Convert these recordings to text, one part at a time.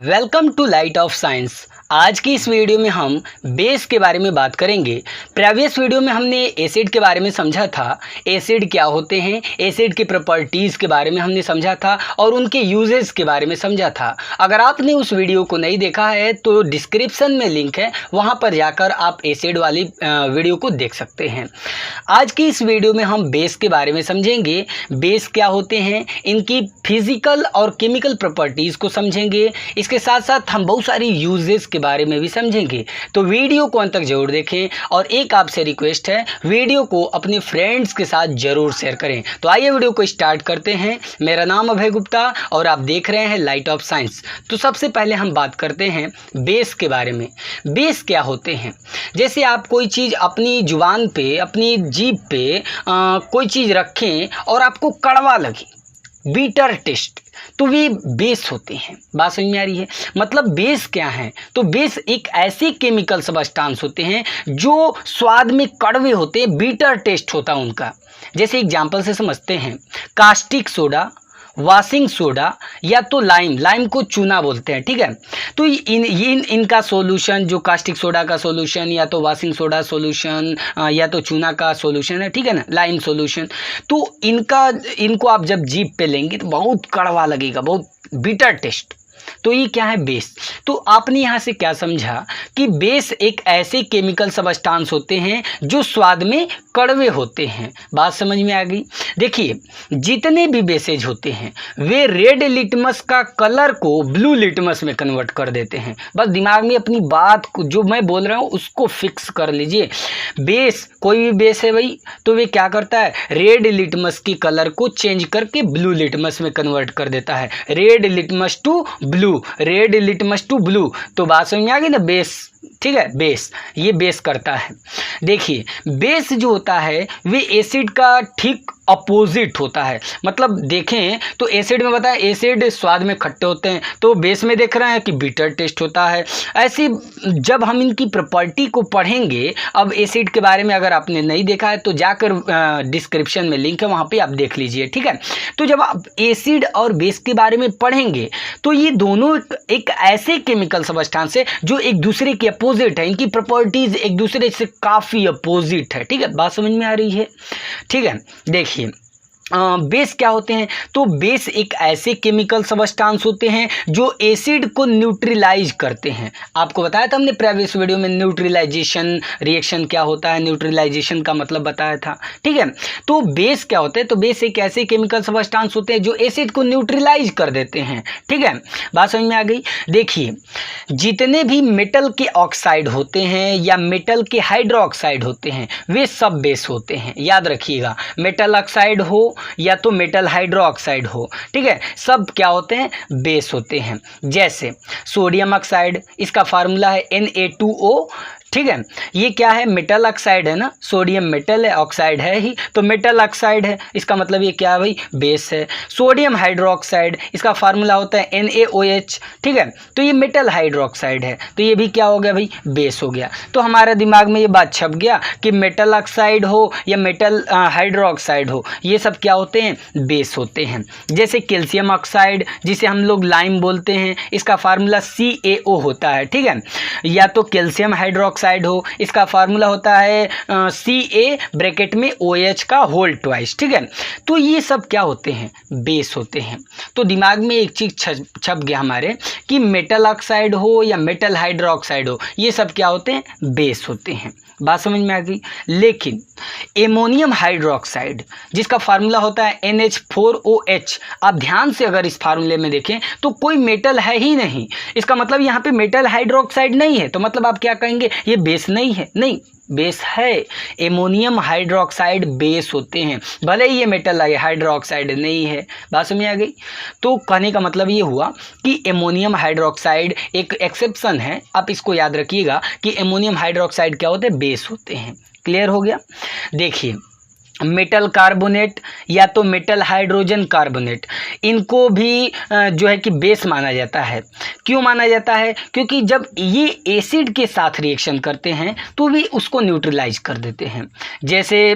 Welcome to Light of Science. आज की इस वीडियो में हम बेस के बारे में बात करेंगे। प्रीवियस वीडियो में हमने एसिड के बारे में समझा था, एसिड क्या होते हैं, एसिड की प्रॉपर्टीज़ के बारे में हमने समझा था और उनके यूजेस के बारे में समझा था। अगर आपने उस वीडियो को नहीं देखा है तो डिस्क्रिप्शन में लिंक है, वहां पर जाकर आप एसिड वाली वीडियो को देख सकते हैं। आज की इस वीडियो में हम बेस के बारे में समझेंगे। बेस क्या होते हैं, इनकी फिजिकल और केमिकल प्रॉपर्टीज़ को समझेंगे। इसके साथ साथ हम बहुत सारी यूजेस के बारे में भी समझेंगे। तो वीडियो को अंत तक जरूर देखें और एक आपसे रिक्वेस्ट है, वीडियो को अपने फ्रेंड्स के साथ जरूर शेयर करें। तो आइए वीडियो को स्टार्ट करते हैं। मेरा नाम अभय गुप्ता और आप देख रहे हैं लाइट ऑफ साइंस। तो सबसे पहले हम बात करते हैं बेस के बारे में। बेस क्या होते हैं? जैसे आप कोई चीज़ अपनी जुबान पे, अपनी जीभ पे कोई चीज़ रखें और आपको कड़वा लगे, बीटर टेस्ट, तो वे बेस होते हैं। बात समझ में आ रही है? मतलब बेस क्या है? तो बेस एक ऐसे केमिकल सब्सटेंस होते हैं जो स्वाद में कड़वे होते हैं, बीटर टेस्ट होता है उनका। जैसे एग्जांपल से समझते हैं, कास्टिक सोडा, वॉशिंग सोडा या तो लाइम को चूना बोलते हैं, ठीक है। तो इनका सॉल्यूशन, जो कास्टिक सोडा का सॉल्यूशन या तो वॉशिंग सोडा सॉल्यूशन या तो चूना का सॉल्यूशन है, ठीक है ना, लाइम सॉल्यूशन, तो इनको आप जब जीभ पे लेंगे तो बहुत कड़वा लगेगा, बहुत बिटर टेस्ट। तो ये क्या है? बेस। तो आपने यहाँ से क्या समझा कि बेस एक ऐसे केमिकल सब्सटेंस होते हैं जो स्वाद में कड़वे होते हैं। बात समझ में आ गई? देखिए, जितने भी बेसेज होते हैं वे रेड लिटमस का कलर को ब्लू लिटमस में कन्वर्ट कर देते हैं। बस दिमाग में अपनी बात को, जो मैं बोल रहा हूँ उसको फिक्स कर लीजिए। बेस, कोई भी बेस है भाई, तो वे क्या करता है? रेड लिटमस की कलर को चेंज करके ब्लू लिटमस में कन्वर्ट कर देता है। Red litmus to blue, red litmus to blue. तो बात समझ में आ गई ना? बेस, ठीक है, बेस, ये बेस करता है। देखिए, बेस जो होता है वे एसिड का ठीक अपोजिट होता है। मतलब देखें तो एसिड में बताएं, एसिड स्वाद में खट्टे होते हैं, तो बेस में देख रहे हैं कि बिटर टेस्ट होता है। ऐसे जब हम इनकी प्रॉपर्टी को पढ़ेंगे, अब एसिड के बारे में अगर आपने नहीं देखा है तो जाकर डिस्क्रिप्शन में लिंक है, वहाँ पे आप देख लीजिए, ठीक है। तो जब आप एसिड और बेस के बारे में पढ़ेंगे तो ये दोनों एक ऐसे केमिकल सब्सटेंस है जो एक दूसरे के अपोजिट है। इनकी प्रॉपर्टीज एक दूसरे से काफ़ी अपोजिट है, ठीक है। बात समझ में आ रही है? ठीक है। देखिए, बेस क्या होते हैं? तो बेस एक ऐसे केमिकल सब्सटेंस होते हैं जो एसिड को न्यूट्रलाइज करते हैं। आपको बताया था हमने प्रीवियस वीडियो में, न्यूट्रलाइजेशन रिएक्शन क्या होता है, न्यूट्रलाइजेशन का मतलब बताया था, ठीक है। तो बेस क्या होते हैं? तो बेस एक ऐसे केमिकल सब्सटेंस होते हैं जो एसिड को न्यूट्रलाइज कर देते हैं, ठीक है। बात समझ में आ गई? देखिए, जितने भी मेटल के ऑक्साइड होते हैं या मेटल के हाइड्रोक्साइड होते हैं वे सब बेस होते हैं। याद रखिएगा, मेटल ऑक्साइड हो या तो मेटल हाइड्रोक्साइड हो, ठीक है, सब क्या होते हैं? बेस होते हैं। जैसे सोडियम ऑक्साइड, इसका फार्मूला है Na2O, ठीक है। ये क्या है? मेटल ऑक्साइड है ना, सोडियम मेटल है, ऑक्साइड है ही, तो मेटल ऑक्साइड है, इसका मतलब ये क्या है भाई? बेस है। सोडियम हाइड्रोक्साइड, इसका फार्मूला होता है NaOH, ठीक है, तो ये मेटल हाइड्रोक्साइड है, तो ये भी क्या हो गया भाई? बेस हो गया। तो हमारे दिमाग में ये बात छप गया कि मेटल ऑक्साइड हो या मेटल हाइड्रोक्साइड हो, ये सब क्या होते हैं? बेस होते हैं। जैसे कैल्शियम ऑक्साइड, जिसे हम लोग लाइम बोलते हैं, इसका फार्मूला CaO होता है, ठीक है। या तो कैल्शियम हाइड्रोक्साइड हो, इसका फार्मूला होता है Ca ब्रैकेट में OH का होल ट्वाइस, ठीक है। तो ये सब क्या होते हैं? बेस होते हैं। तो दिमाग में एक चीज छप गया हमारे कि मेटल ऑक्साइड हो या मेटल हाइड्रोक्साइड हो, ये सब क्या होते हैं? बेस होते हैं। बात समझ में आ गई? लेकिन एमोनियम हाइड्रोक्साइड, जिसका फार्मूला होता है NH4OH, आप ध्यान से अगर इस फार्मूले में देखें तो कोई मेटल है ही नहीं। इसका मतलब यहाँ पे मेटल हाइड्रोक्साइड नहीं है, तो मतलब आप क्या कहेंगे? ये बेस नहीं है। नहीं, बेस है। एमोनियम हाइड्रोक्साइड बेस होते हैं, भले ही ये मेटल हाइड्रोक्साइड नहीं है। बात समझ आ गई? तो कहने का मतलब ये हुआ कि एमोनियम हाइड्रोक्साइड एक एक्सेप्शन है। आप इसको याद रखिएगा कि एमोनियम हाइड्रोक्साइड क्या होते हैं? बेस होते हैं। क्लियर हो गया? देखिए, मेटल कार्बोनेट या तो मेटल हाइड्रोजन कार्बोनेट, इनको भी जो है कि बेस माना जाता है। क्यों माना जाता है? क्योंकि जब ये एसिड के साथ रिएक्शन करते हैं तो भी उसको न्यूट्रलाइज कर देते हैं। जैसे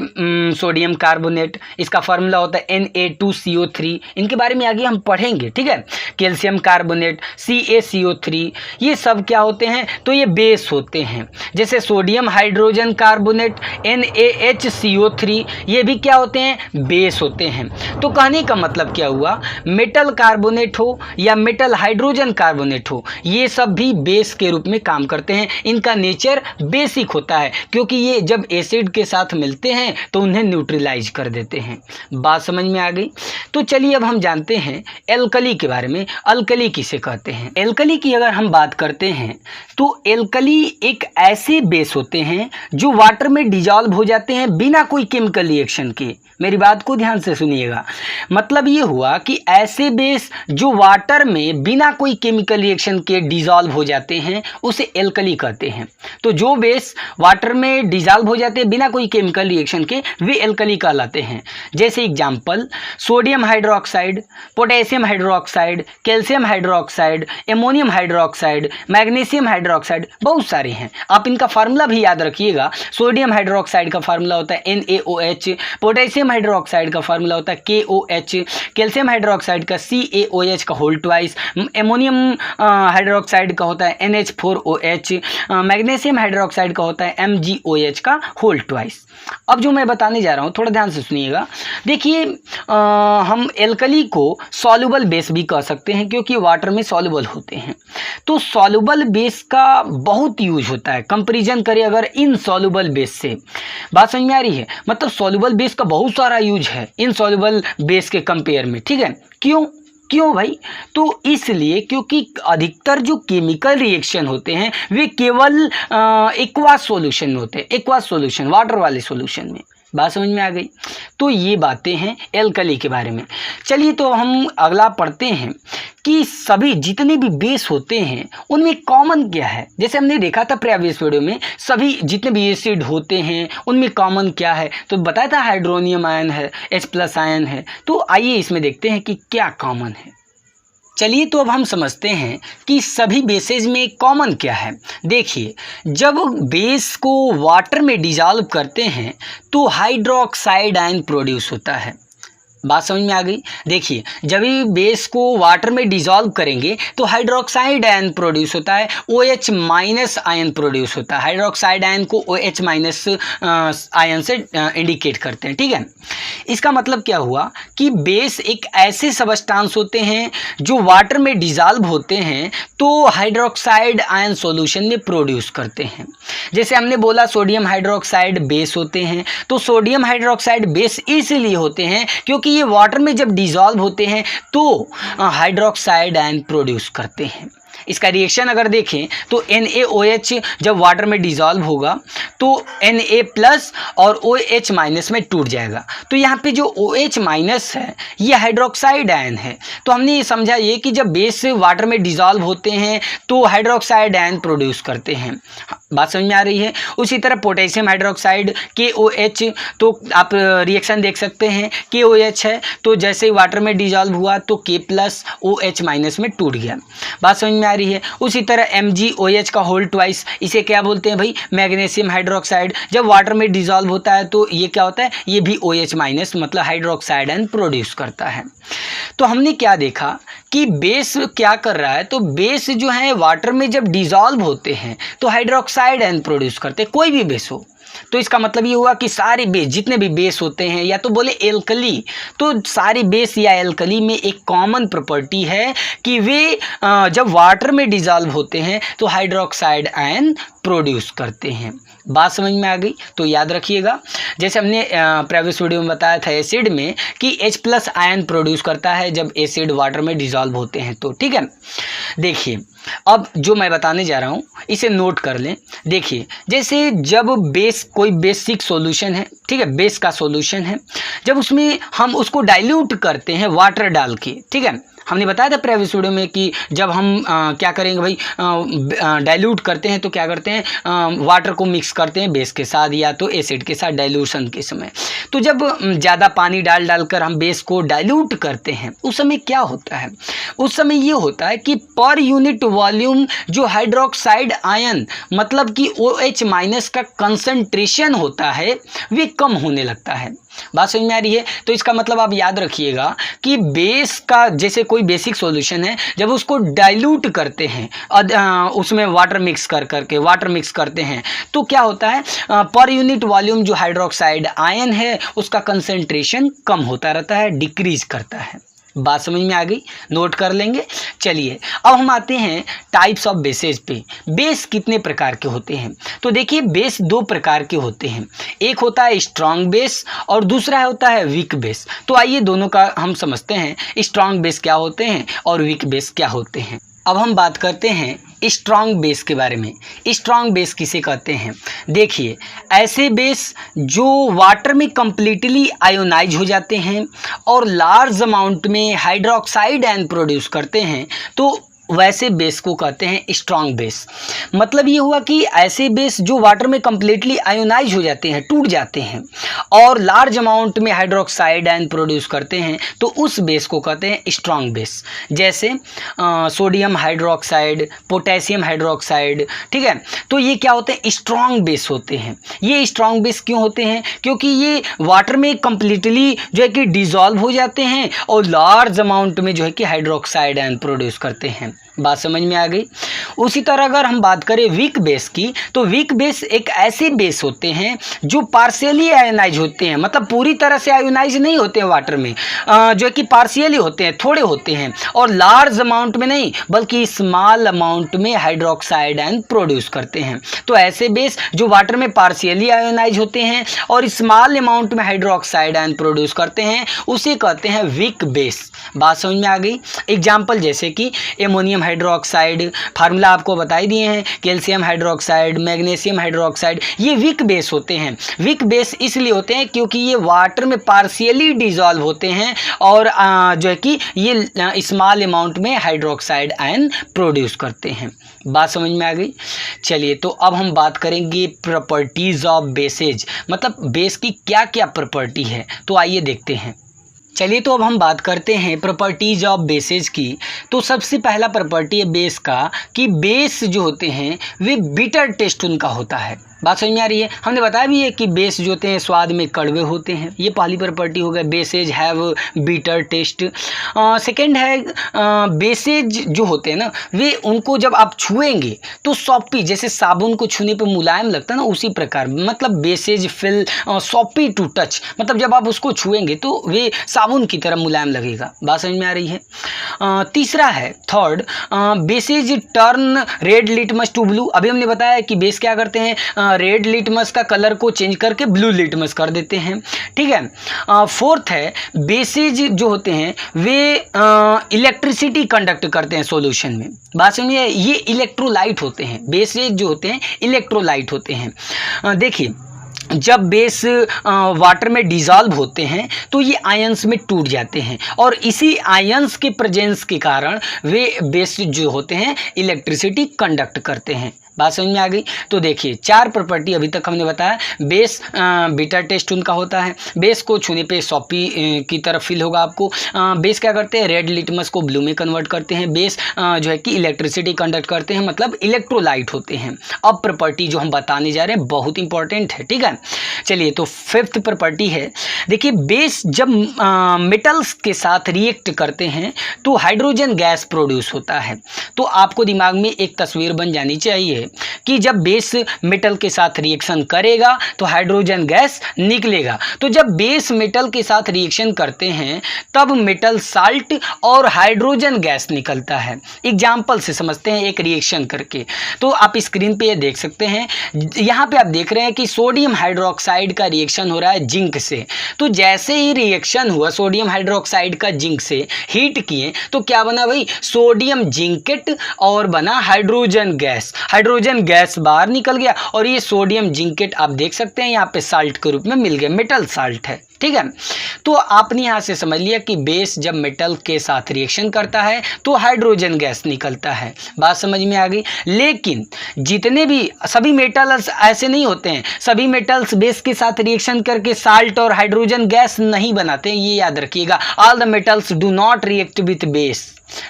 सोडियम कार्बोनेट, इसका फार्मूला होता है Na2CO3, इनके बारे में आगे हम पढ़ेंगे, ठीक है। कैल्शियम कार्बोनेट CaCO3, ये सब क्या होते हैं? तो ये बेस होते हैं। जैसे सोडियम हाइड्रोजन कार्बोनेट NaHCO3, ये भी क्या होते हैं? बेस होते हैं। तो कहने का मतलब क्या हुआ? मेटल कार्बोनेट हो या मेटल हाइड्रोजन कार्बोनेट हो, ये सब भी बेस के रूप में काम करते हैं। इनका नेचर बेसिक होता है, क्योंकि ये जब एसिड के साथ मिलते हैं तो उन्हें न्यूट्रलाइज कर देते हैं। बात समझ में आ गई? तो चलिए अब हम जानते हैं एल्कली के बारे में। अल्कली किसे कहते हैं? एल्कली की अगर हम बात करते हैं तो एल्कली एक ऐसे बेस होते हैं जो वाटर में डिजॉल्व हो जाते हैं बिना कोई केमिकल रिएक्शन के। मेरी बात को ध्यान से सुनिएगा। मतलब ये हुआ कि ऐसे बेस जो वाटर में बिना कोई केमिकल रिएक्शन के डिजॉल्व हो जाते हैं उसे एल्कली कहते हैं। तो जो बेस वाटर में डिजॉल्व हो जाते हैं बिना कोई केमिकल रिएक्शन के, वे एल्कली कहलाते हैं। जैसे example, sodium hydroxide, potassium hydroxide, calcium hydroxide, ammonium hydroxide, magnesium hydroxide, बहुत सारे हैं। आप इनका फार्मूला भी याद रखिएगा। सोडियम हाइड्रोक्साइड का फार्मूला होता है NaOH, पोटेशियम हाइड्रोक्साइड का फार्मूला होता है KOH, कैल्शियम हाइड्रोक्साइड का CaOH का होल ट्वाइस, एमोनियम हाइड्रोक्साइड का होता है NH4OH, मैग्नीशियम हाइड्रोक्साइड का होता है MgOH का होल ट्वाइस। अब जो मैं बताने जा रहा हूँ थोड़ा ध्यान से सुनिएगा। देखिए, हम एल्कली को सॉल्युबल बेस भी कह सकते हैं, क्योंकि वाटर में सॉल्युबल होते हैं। तो सॉल्युबल बेस का बहुत यूज होता है, कंपैरिजन करें अगर इनसॉल्युबल बेस से। बात समझ में आ रही है? मतलब सॉल्युबल बेस का बहुत सारा यूज है इनसॉल्युबल बेस के कंपेयर में, ठीक है। क्यों भाई? तो इसलिए क्योंकि अधिकतर जो केमिकल रिएक्शन होते हैं वे केवल एक्वास सॉल्यूशन में होते हैं, एक्वास सॉल्यूशन, वाटर वाले सॉल्यूशन में। बात समझ में आ गई? तो ये बातें हैं एल्कली के बारे में। चलिए तो हम अगला पढ़ते हैं कि सभी जितने भी बेस होते हैं उनमें कॉमन क्या है। जैसे हमने देखा था प्रीवियस वीडियो में, सभी जितने भी एसिड होते हैं उनमें कॉमन क्या है, तो बताया था हाइड्रोनियम आयन है, H+ आयन है। तो आइए इसमें देखते हैं कि क्या कॉमन है। चलिए तो अब हम समझते हैं कि सभी बेसेज में कॉमन क्या है। देखिए, जब बेस को वाटर में डिजॉल्व करते हैं तो हाइड्रोक्साइड आयन प्रोड्यूस होता है। बात समझ में आ गई? देखिए, जब भी बेस को वाटर में डिजॉल्व करेंगे तो हाइड्रोक्साइड आयन प्रोड्यूस होता है, OH- आयन प्रोड्यूस होता है। हाइड्रोक्साइड आयन को OH- आयन से इंडिकेट करते हैं, ठीक है। इसका मतलब क्या हुआ कि बेस एक ऐसे सबस्टांस होते हैं जो वाटर में डिजॉल्व होते हैं तो हाइड्रोक्साइड आयन सॉल्यूशन में प्रोड्यूस करते हैं। जैसे हमने बोला सोडियम हाइड्रोक्साइड बेस होते हैं, तो सोडियम हाइड्रोक्साइड बेस इसलिए होते हैं क्योंकि ये वाटर में जब डिजॉल्व होते हैं तो हाइड्रोक्साइड आयन प्रोड्यूस करते हैं। इसका रिएक्शन अगर देखें तो NaOH जब वाटर में डिजॉल्व होगा तो Na+ और OH- में टूट जाएगा। तो यहाँ पे जो OH- है ये हाइड्रोक्साइड आयन है। तो हमने ये समझा ये कि जब बेस वाटर में डिजॉल्व होते हैं तो हाइड्रोक्साइड आयन प्रोड्यूस करते हैं। बात समझ में आ रही है? उसी तरह पोटेशियम हाइड्रोक्साइड KOH, तो आप रिएक्शन देख सकते हैं, KOH है तो जैसे ही वाटर में डिजॉल्व हुआ तो K+ OH- में टूट गया। बात समझ में आ रही है? उसी तरह MgOH का होल ट्वाइस, इसे क्या बोलते हैं भाई? Magnesium hydroxide. जब वाटर में डिजॉल्व होता है तो ये क्या होता है? ये भी OH- मतलब हाइड्रोक्साइड आयन प्रोड्यूस करता है। तो हमने क्या देखा कि बेस क्या कर रहा है, तो बेस जो है वाटर में जब डिजॉल्व होते हैं तो हाइड्रोक्साइड आयन प्रोड्यूस करते हैं, कोई भी बेस हो। तो इसका मतलब ये हुआ कि सारे बेस, जितने भी बेस होते हैं, या तो बोले एल्कली, तो सारे बेस या एल्कली में एक कॉमन प्रॉपर्टी है कि वे जब वाटर में डिजॉल्व होते हैं तो हाइड्रोक्साइड आयन प्रोड्यूस करते हैं। बात समझ में आ गई? तो याद रखिएगा, जैसे हमने प्रीवियस वीडियो में बताया था एसिड में कि H+ आयन प्रोड्यूस करता है जब एसिड वाटर में डिजॉल्व होते हैं तो, ठीक है। देखिए, अब जो मैं बताने जा रहा हूँ इसे नोट कर लें। देखिए, जैसे जब बेस, कोई बेसिक सॉल्यूशन है, ठीक है, बेस का सॉल्यूशन है, जब उसमें हम उसको डाइल्यूट करते हैं वाटर डाल के, ठीक है, हमने बताया था प्रीवियस वीडियो में कि जब हम क्या करेंगे भाई, डाइल्यूट करते हैं तो क्या करते हैं, वाटर को मिक्स करते हैं बेस के साथ या तो एसिड के साथ डाइल्यूशन के समय। तो जब ज़्यादा पानी डालकर हम बेस को डाइल्यूट करते हैं उस समय क्या होता है, उस समय ये होता है कि पर यूनिट वॉल्यूम जो हाइड्रोक्साइड आयन मतलब कि OH- का कंसंट्रेशन होता है वे कम होने लगता है। बात समझ में आ रही है? तो इसका मतलब आप याद रखिएगा कि बेस का, जैसे कोई बेसिक सॉल्यूशन है, जब उसको डाइल्यूट करते हैं उसमें वाटर मिक्स करते हैं तो क्या होता है, पर यूनिट वॉल्यूम जो हाइड्रोक्साइड आयन है उसका कंसंट्रेशन कम होता रहता है, डिक्रीज करता है। बात समझ में आ गई? नोट कर लेंगे। चलिए अब हम आते हैं टाइप्स ऑफ बेसेज पे। बेस कितने प्रकार के होते हैं? तो देखिए, बेस दो प्रकार के होते हैं, एक होता है स्ट्रॉन्ग बेस और दूसरा होता है वीक बेस। तो आइए दोनों का हम समझते हैं, स्ट्रॉन्ग बेस क्या होते हैं और वीक बेस क्या होते हैं। अब हम बात करते हैं स्ट्रॉन्ग बेस के बारे में। स्ट्रॉन्ग बेस किसे कहते हैं? देखिए, ऐसे बेस जो वाटर में कंप्लीटली आयोनाइज हो जाते हैं और लार्ज अमाउंट में हाइड्रोक्साइड आयन प्रोड्यूस करते हैं, तो वैसे बेस को कहते हैं स्ट्रॉन्ग बेस। मतलब ये हुआ कि ऐसे बेस जो वाटर में कंप्लीटली आयोनाइज हो जाते हैं, टूट जाते हैं और लार्ज अमाउंट में हाइड्रोक्साइड आयन प्रोड्यूस करते हैं, तो उस बेस को कहते हैं स्ट्रॉन्ग बेस। जैसे सोडियम हाइड्रोक्साइड, पोटेशियम हाइड्रोक्साइड, ठीक है, तो ये क्या होते हैं, स्ट्रॉन्ग बेस होते हैं। ये स्ट्रॉन्ग बेस क्यों होते हैं? क्योंकि ये वाटर में कंप्लीटली जो है कि डिजॉल्व हो जाते हैं और लार्ज अमाउंट में जो है कि हाइड्रोक्साइड आयन प्रोड्यूस करते हैं। बात समझ में आ गई? उसी तरह अगर हम बात करें वीक बेस की, तो वीक बेस एक ऐसे बेस होते हैं जो पार्शियली आयोनाइज होते हैं, मतलब पूरी तरह से आयोनाइज नहीं होते हैं वाटर में, जो कि पार्शियली होते हैं, थोड़े होते हैं और लार्ज अमाउंट में नहीं बल्कि स्मॉल अमाउंट में हाइड्रोक्साइड आयन प्रोड्यूस करते हैं। तो ऐसे बेस जो वाटर में पार्शियली आयोनाइज होते हैं और स्मॉल अमाउंट में हाइड्रोक्साइड आयन प्रोड्यूस करते हैं उसे कहते हैं वीक बेस। बात समझ में आ गई? एग्जाम्पल जैसे कि एमोनियम हाइड्रोक्साइड, फार्मूला आपको बता ही दिए हैं, कैल्शियम हाइड्रोक्साइड, मैग्नीशियम हाइड्रोक्साइड, ये वीक बेस होते हैं। वीक बेस इसलिए होते हैं क्योंकि ये वाटर में पार्शियली डिसॉल्व होते हैं और जो है कि ये स्मॉल अमाउंट में हाइड्रोक्साइड आयन प्रोड्यूस करते हैं। बात समझ में आ गई? चलिए, तो अब हम बात करेंगे प्रॉपर्टीज ऑफ बेसेज, मतलब बेस की क्या क्या प्रॉपर्टी है, तो आइए देखते हैं। चलिए, तो अब हम बात करते हैं प्रॉपर्टीज ऑफ बेसेज की। तो सबसे पहला प्रॉपर्टी है बेस का कि बेस जो होते हैं वे बिटर टेस्ट उनका होता है। बात समझ में आ रही है? हमने बताया भी है कि बेस जो होते हैं स्वाद में कड़वे होते हैं, ये पहली प्रॉपर्टी हो गई, bases have bitter taste. Second है बेसेज जो होते हैं ना वे, उनको जब आप छुएंगे तो सॉपी, जैसे साबुन को छूने पे मुलायम लगता है ना, उसी प्रकार मतलब bases feel soapy to touch, मतलब जब आप उसको छुएंगे तो वे साबुन की तरह मुलायम लगेगा। बात समझ में आ रही है? तीसरा है third, bases turn red litmus to blue. अभी हमने बताया कि बेस क्या करते हैं, रेड लिटमस का कलर को चेंज करके ब्लू लिटमस कर देते हैं, ठीक है। फोर्थ है बेसेज जो होते हैं वे इलेक्ट्रिसिटी कंडक्ट करते हैं सॉल्यूशन में। बात समझिए, ये इलेक्ट्रोलाइट होते हैं, बेसेज जो होते हैं इलेक्ट्रोलाइट होते हैं। देखिए, जब बेस वाटर में डिसॉल्व होते हैं तो ये आयंस में टूट जाते हैं और इसी आयंस के प्रेजेंस के कारण वे बेस जो होते हैं इलेक्ट्रिसिटी कंडक्ट करते हैं। बात समझ में आ गई? तो देखिए, चार प्रॉपर्टी अभी तक हमने बताया। बेस बीटा टेस्ट उनका होता है, बेस को छूने पे सॉपी की तरफ फील होगा आपको। बेस क्या करते हैं, रेड लिटमस को ब्लू में कन्वर्ट करते हैं। बेस जो है कि इलेक्ट्रिसिटी कंडक्ट करते हैं, मतलब इलेक्ट्रोलाइट होते हैं। अब प्रॉपर्टी जो हम बताने जा रहे हैं बहुत इंपॉर्टेंट है, ठीक है। चलिए, तो फिफ्थ प्रॉपर्टी है, देखिए बेस जब मेटल्स के साथ रिएक्ट करते हैं तो हाइड्रोजन गैस प्रोड्यूस होता है। तो आपको दिमाग में एक तस्वीर बन जानी चाहिए कि जब बेस मेटल के साथ रिएक्शन करेगा तो हाइड्रोजन गैस निकलेगा। तो जब बेस मेटल के साथ रिएक्शन करते हैं तब मेटल साल्ट और हाइड्रोजन गैस निकलता है। एग्जाम्पल से समझते हैं एक रिएक्शन करके। तो आप स्क्रीन पे ये देख सकते हैं, यहाँ पे आप देख रहे हैं कि सोडियम हाइड्रोक्साइड का रिएक्शन हो रहा है जिंक से। तो जैसे ही रिएक्शन हुआ सोडियम हाइड्रोक्साइड का जिंक से, हीट किए तो क्या बना भाई, सोडियम जिंकेट और बना हाइड्रोजन गैस। हाइड्रोजन गैस बाहर निकल गया और ये सोडियम जिंकेट आप देख सकते हैं यहाँ पे साल्ट के रूप में मिल गया, मेटल साल्ट है। ठीक है, तो आपने यहाँ से समझ लिया कि बेस जब मेटल के साथ रिएक्शन करता है तो हाइड्रोजन गैस निकलता है। बात समझ में आ गई। लेकिन जितने भी सभी मेटल्स ऐसे नहीं होते हैं, सभी मेटल्स बेस के साथ रिएक्शन करके साल्ट और हाइड्रोजन गैस नहीं बनाते, ये याद रखिएगा। All the metals do not react with base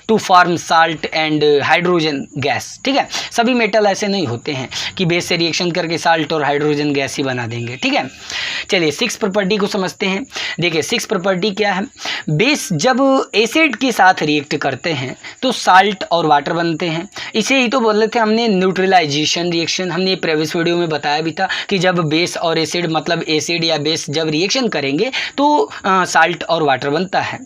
to form salt and hydrogen gas. ठीक है, सभी मेटल ऐसे नहीं होते हैं कि बेस से रिएक्शन करके साल्ट और हाइड्रोजन गैस ही बना देंगे। ठीक है, चलिए सिक्स प्रॉपर्टी को समझते हैं। देखिए सिक्स प्रॉपर्टी क्या है, बेस जब एसिड के साथ रिएक्ट करते हैं तो साल्ट और वाटर बनते हैं। इसे ही तो बोल रहे थे हमने न्यूट्रलाइजेशन रिएक्शन, हमने प्रीवियस वीडियो में बताया भी था कि जब बेस और एसिड मतलब एसिड या बेस जब रिएक्शन करेंगे तो साल्ट और वाटर बनता है।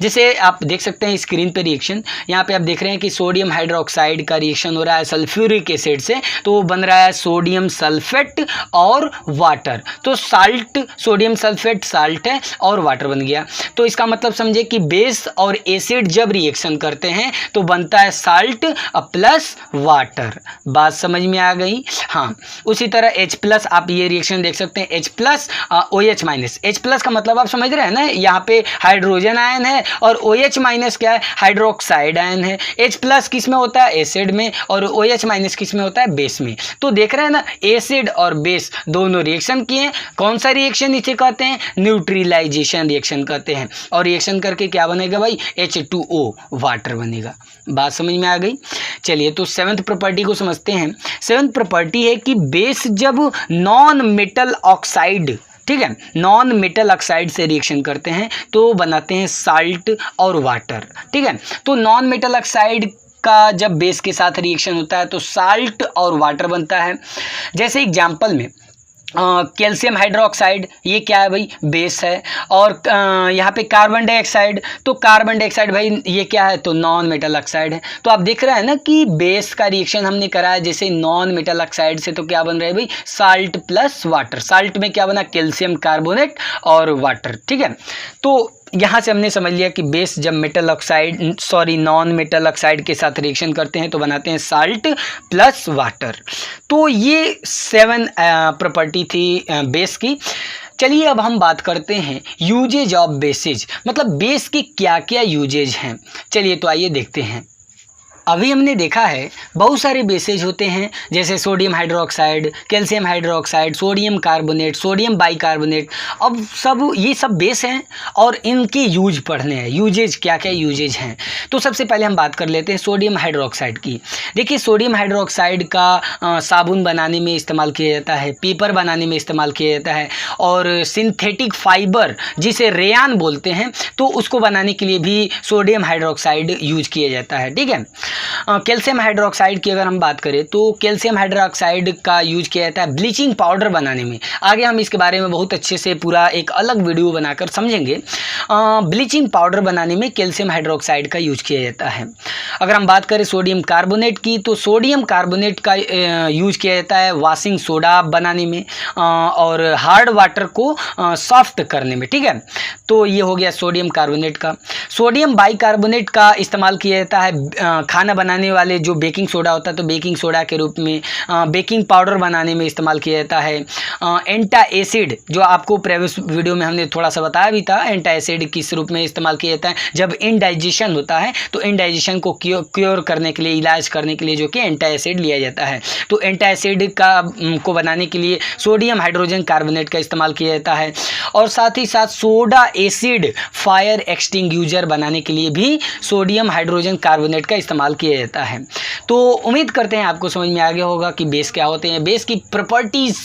जैसे आप देख सकते हैं स्क्रीन पर रिएक्शन, यहाँ पे आप देख रहे हैं कि सोडियम हाइड्रोक्साइड का रिएक्शन हो रहा है सल्फ्यूरिक एसिड से, तो बन रहा है सोडियम सल्फेट और वाटर। तो साल्ट, सोडियम सल्फेट साल्ट है और वाटर बन गया। तो इसका मतलब समझे कि बेस और एसिड जब रिएक्शन करते हैं तो बनता है साल्ट प्लस वाटर। बात समझ में आ गई। हाँ, उसी तरह H प्लस आप ये रिएक्शन देख सकते हैं, H plus OH minus. H plus का मतलब आप समझ रहे हैं ना, यहाँ पे हाइड्रोजन आयन है और OH माइनस क्या है, हाइड्रोक्साइड आयन है। H प्लस किस में होता है, एसिड में, और OH माइनस किस में होता है, बेस में। तो देख रहे हैं ना, एसिड और बेस दोनों रिएक्शन किए। कौन सा रिएक्शन इसे कहते हैं, न्यूट्रलाइजेशन रिएक्शन कहते हैं। और रिएक्शन करके क्या बनेगा भाई, H2O वाटर बनेगा। बात समझ में आ गई। चलिए तो सेवंथ प्रॉपर्टी को समझते हैं। सेवंथ प्रॉपर्टी है कि बेस जब नॉन मेटल ऑक्साइड, ठीक है, नॉन मेटल ऑक्साइड से रिएक्शन करते हैं तो बनाते हैं साल्ट और वाटर। ठीक है, तो नॉन मेटल ऑक्साइड का जब बेस के साथ रिएक्शन होता है तो साल्ट और वाटर बनता है। जैसे एग्जाम्पल में कैल्शियम हाइड्रोक्साइड, ये क्या है भाई, बेस है। और यहाँ पे कार्बन डाइऑक्साइड, तो कार्बन डाइऑक्साइड भाई ये क्या है, तो नॉन मेटल ऑक्साइड है। तो आप देख रहे हैं ना कि बेस का रिएक्शन हमने करा है जैसे नॉन मेटल ऑक्साइड से, तो क्या बन रहा है भाई, साल्ट प्लस वाटर। साल्ट में क्या बना, कैल्शियम कार्बोनेट और वाटर। ठीक है, तो यहाँ से हमने समझ लिया कि बेस जब metal oxide non metal oxide के साथ रिएक्शन करते हैं तो बनाते हैं साल्ट प्लस वाटर। तो ये 7 प्रॉपर्टी थी बेस की। चलिए अब हम बात करते हैं यूजेज ऑफ बेसिज, मतलब बेस के क्या क्या यूजेज हैं। चलिए तो आइए देखते हैं। अभी हमने देखा है बहुत सारे बेसेज होते हैं जैसे sodium hydroxide, calcium hydroxide, sodium carbonate, sodium bicarbonate. अब ये सब बेस हैं और इनके यूज पढ़ने हैं, यूजेज क्या क्या यूजेज हैं। तो सबसे पहले हम बात कर लेते हैं सोडियम हाइड्रोक्साइड की। देखिए सोडियम हाइड्रोक्साइड का साबुन बनाने में इस्तेमाल किया जाता है, पेपर बनाने में इस्तेमाल किया जाता है, और सिंथेटिक फाइबर जिसे रेयान बोलते हैं तो उसको बनाने के लिए भी सोडियम हाइड्रोक्साइड यूज किया जाता है। ठीक है, कैल्शियम हाइड्रोक्साइड की अगर हम बात करें तो कैल्शियम हाइड्रोक्साइड का यूज किया जाता है ब्लीचिंग पाउडर बनाने में। आगे हम इसके बारे में बहुत अच्छे से पूरा एक अलग वीडियो बनाकर समझेंगे। ब्लीचिंग पाउडर बनाने में कैल्शियम हाइड्रोक्साइड का यूज किया जाता है। अगर हम बात करें सोडियम कार्बोनेट की तो सोडियम कार्बोनेट का यूज किया जाता है वॉशिंग सोडा बनाने में और हार्ड वाटर को सॉफ्ट करने में। ठीक है, तो ये हो गया सोडियम कार्बोनेट का। सोडियम बाइकार्बोनेट का इस्तेमाल किया जाता है खाना बनाने वाले जो बेकिंग सोडा होता है तो बेकिंग सोडा के रूप में, बेकिंग पाउडर बनाने में इस्तेमाल किया जाता है। एंटा एसिड जो आपको प्रीवियस वीडियो में हमने थोड़ा सा बताया भी था, एंटा एसिड किस रूप में इस्तेमाल किया जाता है जब इनडाइजेशन होता है तो इनडाइजेशन को क्योर करने के लिए, इलाज करने के लिए जो कि एंटा एसिड लिया जाता है। तो एंटा एसिड को बनाने के लिए सोडियम हाइड्रोजन कार्बोनेट का इस्तेमाल किया जाता है। और साथ ही साथ सोडा एसिड फायर एक्सटिंग्यूजर बनाने के लिए भी सोडियम हाइड्रोजन कार्बोनेट का इस्तेमाल इस्तेमाल किया जाता है। तो उम्मीद करते हैं आपको समझ में आ गया होगा कि बेस क्या होते हैं, बेस की properties,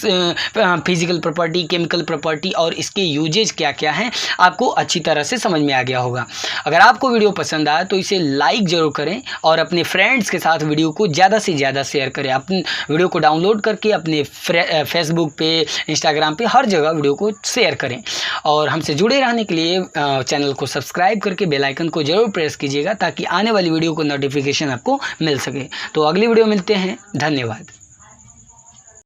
physical property, chemical property और इसके यूजेज क्या क्या हैं, आपको अच्छी तरह से समझ में आ गया होगा। अगर आपको वीडियो पसंद आया तो इसे लाइक ज़रूर करें और अपने फ्रेंड्स के साथ वीडियो को ज़्यादा से ज़्यादा शेयर करें। अपने वीडियो को डाउनलोड करके अपने फेसबुक पे, इंस्टाग्राम पे, हर जगह वीडियो को शेयर करें। और हमसे जुड़े रहने के लिए चैनल को सब्सक्राइब करके बेल आइकन को ज़रूर प्रेस कीजिएगा ताकि आने वाली वीडियो को नोटिफिकेशन आपको मिल सके। तो अगली वीडियो मिलते हैं, धन्यवाद।